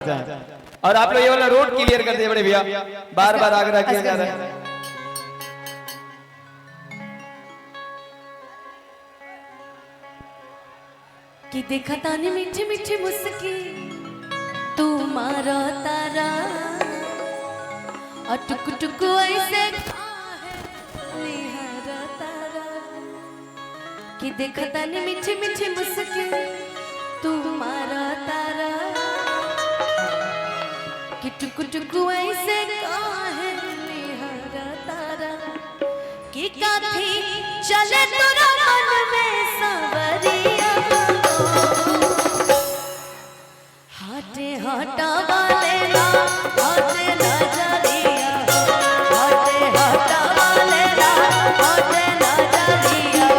और आप लोग ये वाला रोड क्लियर कर दिए बड़े भैया, बार बार आग्रह किया जा रहा है। कि देखा तानी मीठी मीठी मुस्की तू मारा तारा और टुक टुक ऐसे निहारा तारा। कि देखा तानी मीठी मीठी मुस्की तू मारा तारा कि टुक टुक ऐसे काहे निहारा तारा। कि काथी चले तोरा मन में सवरिया हाटे हटा वाले ना हाटे ना जरिया हाटे हटा वाले ना हाटे ना जरिया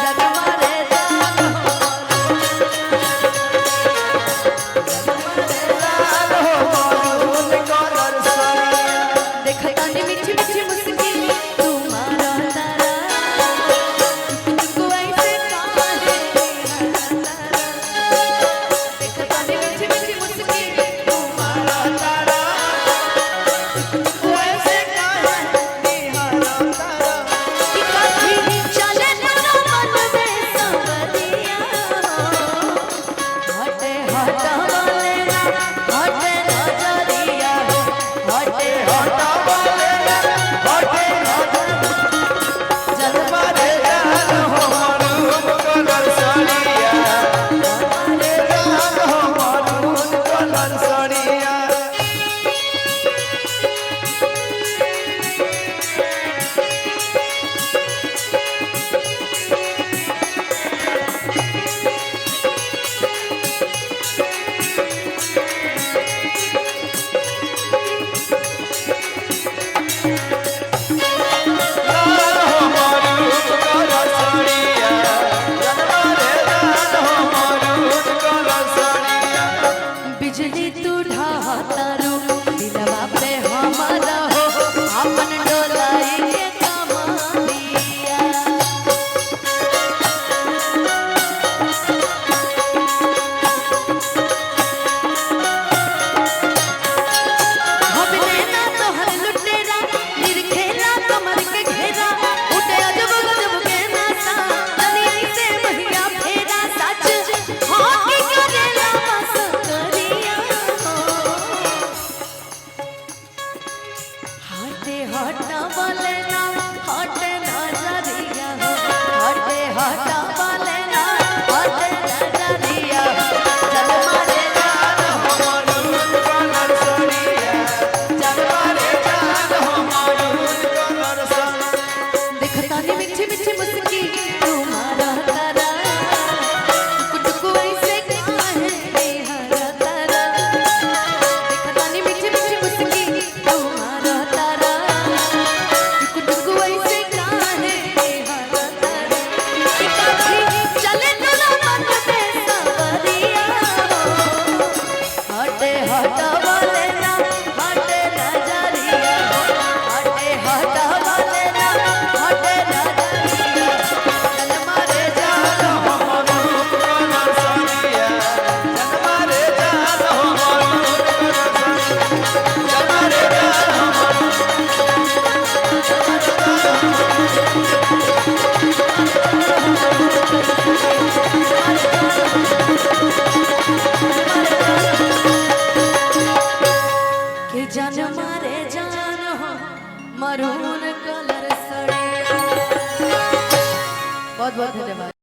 जग मारे जान देख तानी मीठी मीठी मुस्की तू मारा तारा तू ऐसे काहे देख तानी मीठी मीठी मुस्की तू मारा तारा तू ऐसे काहे निहारा तारा। कि काठी चले तोरा मन में सवरिया हटे हटा वाले ना हटे ना जरिया हटे हटा बिजली तू ढाता रू दिलवा पे हमारा हो अपन डोलाई के कमालिया। हमने ना तोहर लुटेरा निरखेला कमर के घेरा उठे अजब गजब के नासा दुनिया से महिया फेरा सच हाँ की करेला बस करिया हटे हटा वाले ना हटे ना जरिया हटे हटा वाले ना हटे ना जरिया जग मारे जान देखता नहीं मीठी मीठी मुस्की तुम्हारा तारा टुक टुक ऐसे काहे निहारा तारा। देखता नहीं मीठी मीठी मुस्की तुम्हारा तारा टुक टुक ऐसे काहे निहारा तारा। कि काठी चले तोरा मन में सवरिया हटे हटा वाले ना हटे ना जरिया हटे हटा वाले ना हटे ना जरिया चल मारे जान के जान मारे जान हो मरून कलर सड़िया। बहुत बहुत धन्यवाद।